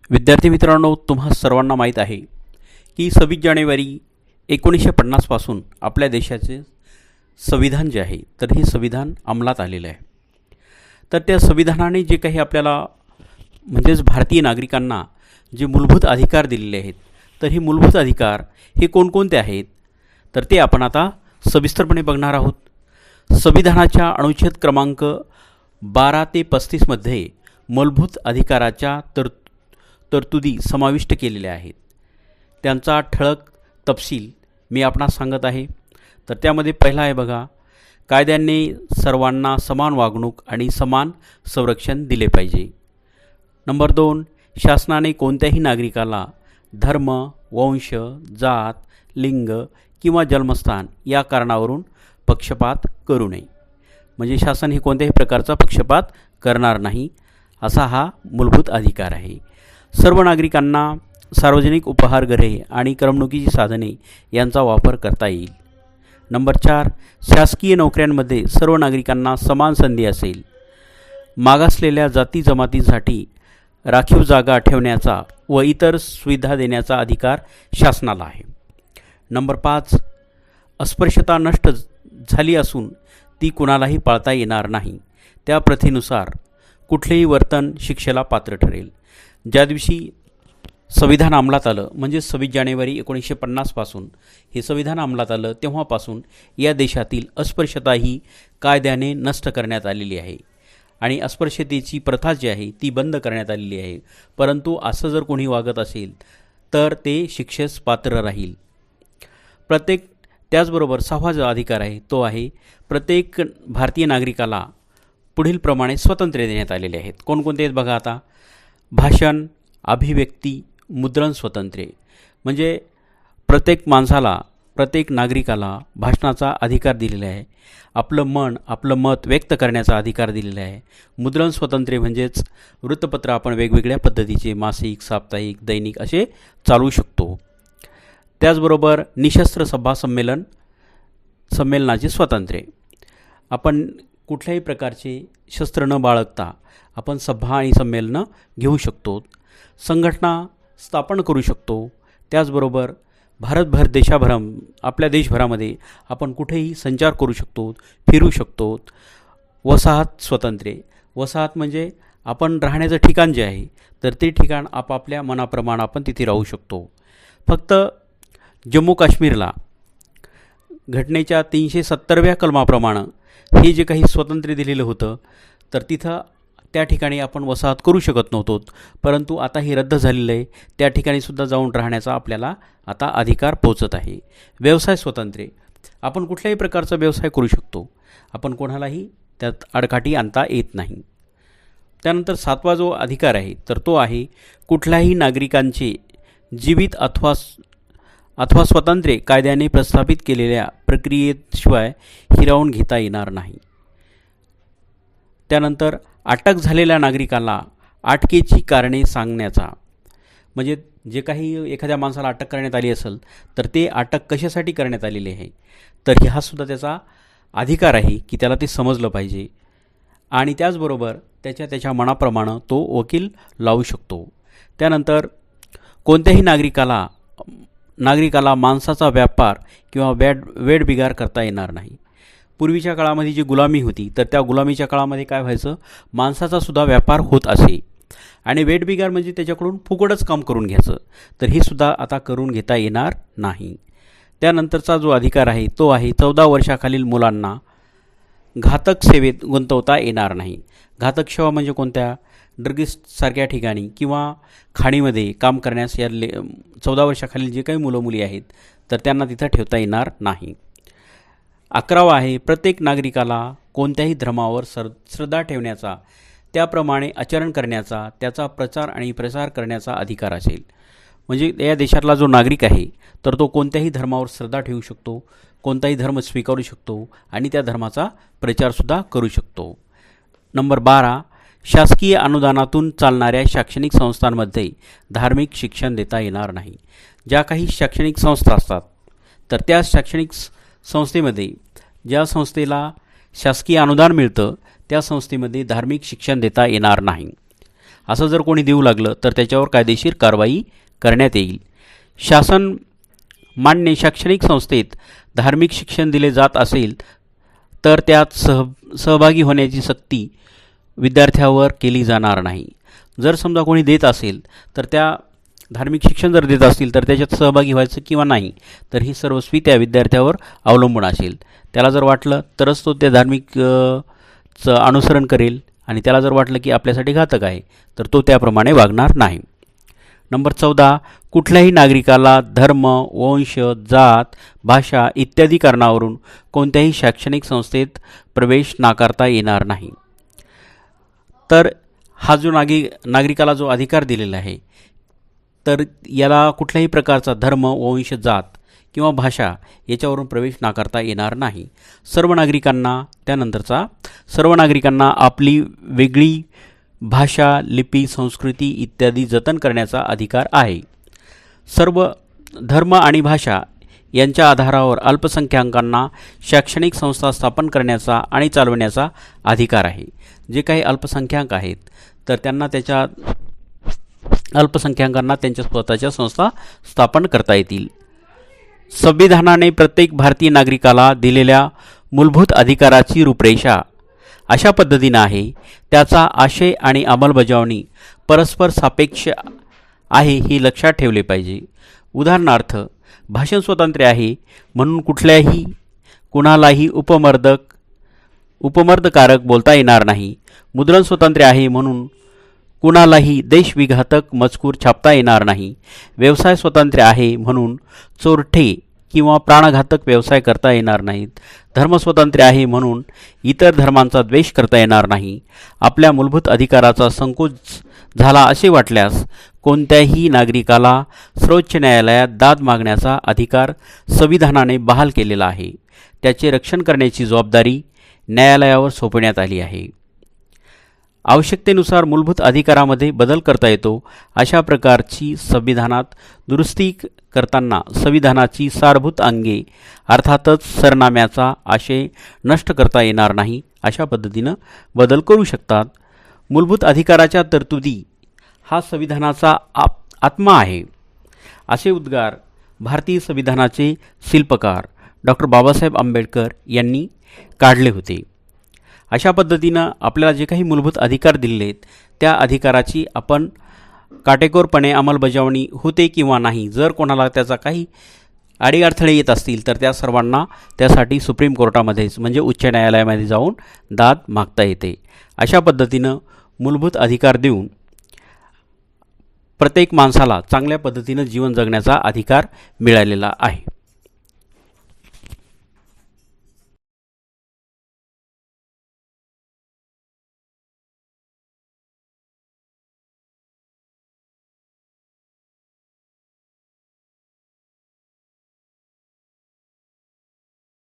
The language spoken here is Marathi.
विद्यार्थी मित्रांनो, तुम्हा सर्वांना माहीत आहे की 26 जानेवारी 1950 पासून आपल्या देशाचे संविधान जे आहे तर हे संविधान अंमलात आलेलं आहे. तर त्या संविधानाने जे काही आपल्याला म्हणजेच भारतीय नागरिकांना जे मूलभूत अधिकार दिलेले आहेत, तर हे मूलभूत अधिकार हे कोणकोणते आहेत तर ते आपण आता सविस्तरपणे बघणार आहोत. संविधानाच्या अनुच्छेद क्रमांक 12 ते 35 मध्ये मूलभूत अधिकाराच्या तरतुदी समाविष्ट केलेल्या आहेत. त्यांचा ठळक तपशील मी आपणास सांगत आहे. तर त्यामध्ये पहिला आहे बघा, कायद्याने सर्वांना समान वागणूक आणि समान संरक्षण दिले पाहिजे. नंबर 2, शासनाने कोणत्याही नागरिकाला धर्म, वंश, जात, लिंग किंवा जन्मस्थान या कारणावरून पक्षपात करू नये. म्हणजे शासन हे कोणत्याही प्रकारचा पक्षपात करणार नाही, असा हा मूलभूत अधिकार आहे. सर्व नागरिकांना सार्वजनिक उपहारगृहे आणि करमणुकीची साधने यांचा वापर करता येईल. नंबर 4, शासकीय नोकऱ्यांमध्ये सर्व नागरिकांना समान संधी असेल. मागासलेल्या जाती जमातींसाठी राखीव जागा ठेवण्याचा व इतर सुविधा देण्याचा अधिकार शासनाला आहे. नंबर 5, अस्पृश्यता नष्ट झाली असून ती कुणालाही पाळता येणार नाही. त्या प्रथेनुसार कुठलेही वर्तन शिक्षेला पात्र ठरेल. ज्या दिवशी संविधान अंमलात आलं म्हणजे 26 जानेवारी 1950 पासून हे संविधान अंमलात आलं, तेव्हापासून या देशातील अस्पृश्यता ही कायद्याने नष्ट करण्यात आलेली आहे आणि अस्पृश्यतेची प्रथा जी आहे ती बंद करण्यात आलेली आहे. परंतु असं जर कोणी वागत असेल तर ते शिक्षेस पात्र राहील. त्याचबरोबर 6वा जो अधिकार आहे तो आहे प्रत्येक भारतीय नागरिकाला पुढीलप्रमाणे स्वातंत्र्य देण्यात आलेले आहेत. कोणकोणते आहेत बघा आता. भाषण, अभिव्यक्ती, मुद्रण स्वातंत्र्य. म्हणजे प्रत्येक माणसाला, प्रत्येक नागरिकाला भाषणाचा अधिकार दिलेला आहे. आपलं मन, आपलं मत व्यक्त करण्याचा अधिकार दिलेला आहे. मुद्रण स्वातंत्र्य म्हणजेच वृत्तपत्र आपण वेगवेगळ्या पद्धतीचे मासिक, साप्ताहिक, दैनिक असे चालवू शकतो. त्याचबरोबर निशस्त्र सभा संमेलनाचे स्वातंत्र्य. आपण कुठल्याही प्रकारचे शस्त्र न बाळगता आपण सभा आणि संमेलनं घेऊ शकतो. संघटना स्थापन करू शकतो. त्याचबरोबर देशाभर आपल्या देशभरामध्ये आपण कुठेही संचार करू शकतो, फिरू शकतो. वसाहत स्वातंत्र्य. वसाहत म्हणजे आपण राहण्याचं ठिकाण जे आहे तर ते ठिकाण आपापल्या मनाप्रमाणे आपण तिथे राहू शकतो. फक्त जम्मू काश्मीरला घटनेच्या 370व्या कलमाप्रमाणे हे जे काही स्वातंत्र्य दिलेलं होतं तर तिथं त्या ठिकाणी आपण वसाहत करू शकत नव्हतो. परंतु आता हे रद्द झालेलं आहे. त्या ठिकाणीसुद्धा जाऊन राहण्याचा आपल्याला आता अधिकार पोचत आहे. व्यवसाय स्वातंत्र्य. आपण कुठल्याही प्रकारचा व्यवसाय करू शकतो. आपण कोणालाही त्यात आडकाठी आणता येत नाही. त्यानंतर 7वा जो अधिकार आहे तर तो आहे कुठल्याही नागरिकांचे जीवित अथवा स्वातंत्र्य कायद्याने प्रस्थापित केलेल्या प्रक्रियेशिवाय हिरावून घेता येणार नाही. त्यानंतर अटक झालेल्या नागरिकाला अटकेची कारणे सांगण्याचा. म्हणजे जे काही एखाद्या माणसाला अटक करण्यात आली असेल तर ते अटक कशासाठी करण्यात आलेली आहे तर हा सुद्धा त्याचा अधिकार आहे की त्याला ते समजलं पाहिजे. आणि त्याचबरोबर त्याच्या मनाप्रमाणे तो वकील लावू शकतो. त्यानंतर कोणत्याही नागरिकाला माणसाचा व्यापार किंवा वेठबिगार करता येणार नाही. पूर्वीच्या काळामध्ये जी गुलामी होती तर त्या गुलामीच्या काळामध्ये काय व्हायचं, माणसाचा सुद्धा व्यापार होत असे आणि वेठबिगार म्हणजे त्याच्याकडून फुकटच काम करून घ्यायचं. तर हे सुद्धा आता करून घेता येणार नाही. त्यानंतरचा जो अधिकार आहे तो आहे 14 वर्षाखालील मुलांना घातक सेवेत गुंतवता येणार नाही. घातक सेवा म्हणजे कोणत्या, ड्रगिस्टसारख्या ठिकाणी किंवा खाणीमध्ये काम करण्यास या 14 वर्षाखालील जे काही मुलं मुली आहेत तर त्यांना तिथं ठेवता येणार नाही. 11वा आहे प्रत्येक नागरिकाला कोणत्याही धर्मावर श्रद्धा ठेवण्याचा, त्याप्रमाणे आचरण करण्याचा, त्याचा प्रचार आणि प्रसार करण्याचा अधिकार असेल. म्हणजे या देशातला जो नागरिक आहे तर तो कोणत्याही धर्मावर श्रद्धा ठेवू शकतो, कोणताही धर्म स्वीकारू शकतो आणि त्या धर्माचा प्रचारसुद्धा करू शकतो. नंबर 12, शासकीय अनुदानातून चालणाऱ्या शैक्षणिक संस्थांमध्ये धार्मिक शिक्षण देता येणार नाही. ज्या काही शैक्षणिक संस्था असतात तर त्या शैक्षणिक संस्थेमध्ये ज्या संस्थेला शासकीय अनुदान मिळतं त्या संस्थेमध्ये धार्मिक शिक्षण देता येणार नाही. असं जर कोणी देऊ लागलं तर त्याच्यावर कायदेशीर कारवाई करण्यात येईल. शासन मान्य शैक्षणिक संस्थेत धार्मिक शिक्षण दिले जात असेल तर त्यात सहभागी होण्याची सक्ती विद्यार्थ्यावर केली जाणार नाही. जर समजा कोणी देत असेल तर त्या धार्मिक शिक्षण जर देत असतील तर त्याच्यात सहभागी व्हायचं किंवा नाही तर ही सर्वस्वी त्या विद्यार्थ्यावर अवलंबून असेल. त्याला जर वाटलं तरच तो त्या धार्मिकचं अनुसरण करेल आणि त्याला जर वाटलं की आपल्यासाठी घातक आहे तर तो त्याप्रमाणे वागणार नाही. नंबर 14, कुठल्याही नागरिकाला धर्म, वंश, जात, भाषा इत्यादी कारणावरून कोणत्याही शैक्षणिक संस्थेत प्रवेश नाकारता येणार नाही. तर हा जो नागरिकाला जो अधिकार दिलेला आहे तर याला कुठल्याही प्रकारचा धर्म, वंश, जात किंवा भाषा याच्यावरून प्रवेश नाकारता येणार नाही. सर्व नागरिकांना आपली वेगळी भाषा, लिपी, संस्कृती इत्यादी जतन करण्याचा अधिकार आहे. सर्व धर्म आणि भाषा यांच्या आधारावर अल्पसंख्याकांना शैक्षणिक संस्था स्थापन करण्याचा आणि चालवण्याचा अधिकार आहे. जे काही अल्पसंख्याक आहेत तर अल्पसंख्याकांना त्यांच्या स्वतःच्या संस्था स्थापन करता येतील. संविधानाने प्रत्येक भारतीय नागरिकाला दिलेल्या मूलभूत अधिकाराची रूपरेषा अशा पद्धतीनं आहे त्याचा आशय आणि अंमलबजावणी परस्पर सापेक्ष आहे हे लक्षात ठेवले पाहिजे. उदाहरणार्थ, भाषण स्वातंत्र्य आहे म्हणून कुणालाही उपमर्दकारक बोलता येणार नाही. मुद्रण स्वातंत्र्य आहे म्हणून कुणालाही देशविघातक मजकूर छापता येणार नाही. व्यवसाय स्वातंत्र्य आहे म्हणून चोरटे किंवा प्राणघातक व्यवसाय करता येणार नाहीत. धर्मस्वातंत्र्य आहे म्हणून इतर धर्मांचा द्वेष करता येणार नाही. आपल्या मूलभूत अधिकाराचा संकोच झाला असे वाटल्यास कोणत्याही नागरिकाला सर्वोच्च न्यायालयात दाद मागण्याचा अधिकार संविधानाने बहाल केलेला आहे. त्याचे रक्षण करण्याची जबाबदारी न्यायालयावर सोपवण्यात आली आहे. आवश्यकतेनुसार मूलभूत अधिकारामध्ये बदल करता येतो. अशा प्रकारची संविधानात दुरुस्ती करताना संविधानाची सारभूत अंगे अर्थातच सरनाम्याचा आशय नष्ट करता येणार नाही अशा पद्धतीनं बदल करू शकतात. मूलभूत अधिकाराच्या तरतुदी हा संविधानाचा आत्मा आहे असे उद्गार भारतीय संविधानाचे शिल्पकार डॉक्टर बाबासाहेब आंबेडकर यांनी काढले होते. अशा पद्धतीनं आपल्याला जे काही मूलभूत अधिकार दिलेले आहेत त्या अधिकाराची आपण काटेकोरपणे अंमलबजावणी होते किंवा नाही. जर कोणाला त्याचा काही अडीअडथळे येत असतील तर त्या सर्वांना त्यासाठी सुप्रीम कोर्टामध्येच म्हणजे उच्च न्यायालयामध्ये जाऊन दाद मागता येते. अशा पद्धतीनं मूलभूत अधिकार देऊन प्रत्येक माणसाला चांगल्या पद्धतीनं जीवन जगण्याचा अधिकार मिळालेला आहे.